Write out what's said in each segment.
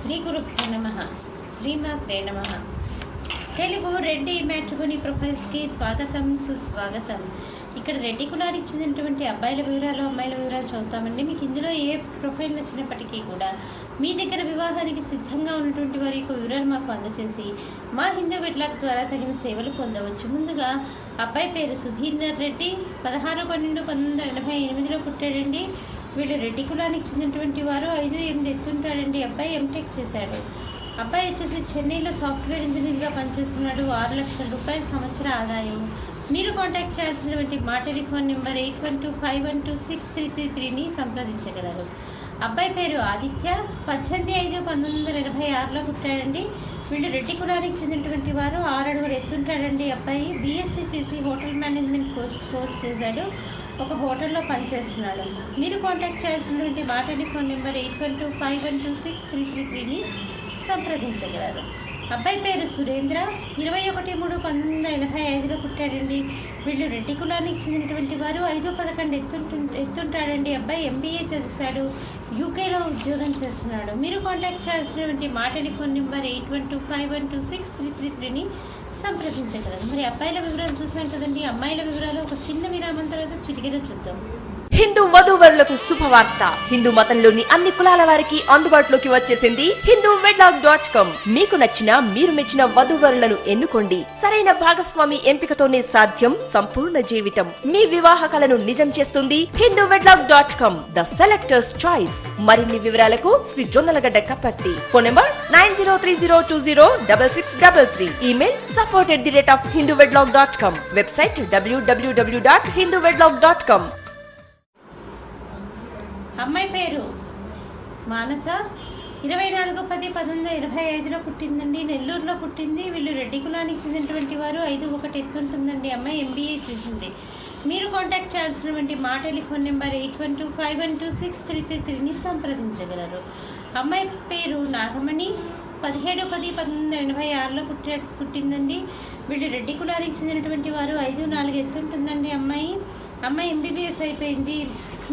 శ్రీ గురుభ్యో నమః. శ్రీమాత్రే నమః. తెలుగు రెడ్డి మ్యాట్రిమోనీ ప్రొఫైల్స్కి స్వాగతం, సుస్వాగతం. ఇక్కడ రెడ్డి కులానికి చెందినటువంటి అబ్బాయిల వివరాలు, అమ్మాయిల వివరాలు చదువుతామండి. మీకు ఇందులో ఏ ప్రొఫైల్ నచ్చినప్పటికీ కూడా మీ దగ్గర వివాహానికి సిద్ధంగా ఉన్నటువంటి వారి యొక్క వివరాలు మాకు అందజేసి మా హిందూ వెడ్లాక్ ద్వారా తగిన సేవలు పొందవచ్చు. ముందుగా అబ్బాయి పేరు సుధీందర్ రెడ్డి, 16/12/1988లో పుట్టాడండి. వీళ్ళు రెడ్డి కులానికి చెందినటువంటి వారు. 5'8" ఎత్తుంటాడండి. అబ్బాయి ఎంటెక్ చేశాడు. అబ్బాయి వచ్చేసి చెన్నైలో సాఫ్ట్వేర్ ఇంజనీర్గా పనిచేస్తున్నాడు. 6 లక్షల రూపాయల సంవత్సర ఆదాయం. మీరు కాంటాక్ట్ చేయాల్సినటువంటి మా టెలిఫోన్ నెంబర్ 8125126333ని సంప్రదించగలరు. అబ్బాయి పేరు ఆదిత్య, 18/5/1986లో పుట్టాడండి. వీళ్ళు రెడ్డి కులానికి చెందినటువంటి వారు. 6 అడుగులు ఎత్తుంటాడండి. అబ్బాయి బీఎస్సీ చేసి హోటల్ మేనేజ్మెంట్ కోర్స్ చేశాడు. ఒక హోటల్లో పనిచేస్తున్నాడు. మీరు కాంటాక్ట్ చేయాల్సినటువంటి మా టెలిఫోన్ నెంబర్ 8125126333ని సంప్రదించగలరు. అబ్బాయి పేరు సురేంద్ర, 21/3/1985లో పుట్టాడండి. వీళ్ళు రెడ్డి కులానికి చెందినటువంటి వారు. 5'11" ఎత్తుంటాడండి. అబ్బాయి ఎంబీఏ చేశాడు. యూకేలో ఉద్యోగం చేస్తున్నాడు. మీరు కాంటాక్ట్ చేయాల్సినటువంటి మా టెలిఫోన్ నెంబర్ 8125126333ని సంప్రదించగలరు. మరి అబ్బాయిల వివరాలు చూసాం కదండి. అమ్మాయిల వివరాలు ఒక చిన్న విరామం తర్వాత చిటికెలో చూద్దాం. హిందూ వధూవరులకు శుభవార్త. హిందూ మతంలోని అన్ని కులాల వారికి అందుబాటులోకి వచ్చేసింది hinduwedlock.com. మీకు నచ్చిన, మీరు మెచ్చిన వధూవరులను ఎన్నుకోండి. సరైన భాగస్వామి ఎంపికతోనే సాధ్యం సంపూర్ణ జీవితం. మీ వివాహ కలను నిజం చేస్తుంది hinduwedlock.com, ద సెలెక్టర్స్ చాయిస్. మరిన్ని వివరాలకు Shri Jonnalagadda Kaparthi. Phone number 9030206633. Email support@hinduwedlock.com. Website www.hinduwedlock.com. అమ్మాయి పేరు మానస, 24/10/1985లో పుట్టిందండి. నెల్లూరులో పుట్టింది. వీళ్ళు రెడ్డి కులానికి చెందినటువంటి వారు. 5'1" ఎత్తుంటుందండి. అమ్మాయి ఎంబీఏ చేసింది. మీరు కాంటాక్ట్ చేయాల్సినటువంటి మా టెలిఫోన్ నెంబర్ 8125126333ని సంప్రదించగలరు. అమ్మాయి పేరు నాగమణి, 17/10/1986లో పుట్టిందండి. వీళ్ళు రెడ్డి కులానికి చెందినటువంటి వారు. 5'4" ఎత్తుంటుందండి. అమ్మాయి ఎంబీబీఎస్ అయిపోయింది.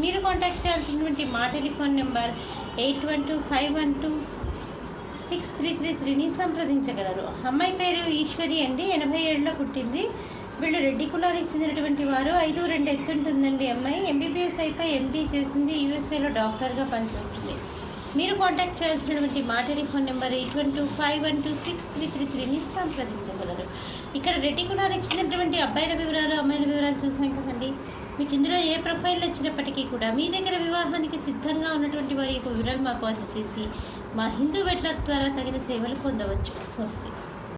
మీరు కాంటాక్ట్ చేయాల్సినటువంటి మా టెలిఫోన్ నెంబర్ 8125126333ని సంప్రదించగలరు. అమ్మాయి పేరు ఈశ్వరి అండి, 87లో పుట్టింది. వీళ్ళు రెడ్డి కులానికి చెందినటువంటి వారు. 5'2" ఎత్తుంటుందండి. అమ్మాయి ఎంబీబీఎస్ అయిపోయి ఎండీ చేసింది. యూఎస్ఏలో డాక్టర్గా పనిచేస్తుంది. మీరు కాంటాక్ట్ చేయాల్సినటువంటి మా టెలిఫోన్ నెంబర్ 8125126333ని సంప్రదించగలరు. ఇక్కడ రెడ్డి కులానికి చెందినటువంటి అబ్బాయిల వివరాలు, అమ్మాయిల వివరాలు చూసాం కదండి. మీకు ఇందులో ఏ ప్రొఫైల్ వచ్చినప్పటికీ కూడా మీ దగ్గర వివాహానికి సిద్ధంగా ఉన్నటువంటి వారి యొక్క వివరాలు మాకు అందజేసి మా హిందూ వెడ్లాక్ ద్వారా తగిన సేవలు పొందవచ్చు. స్వస్తి.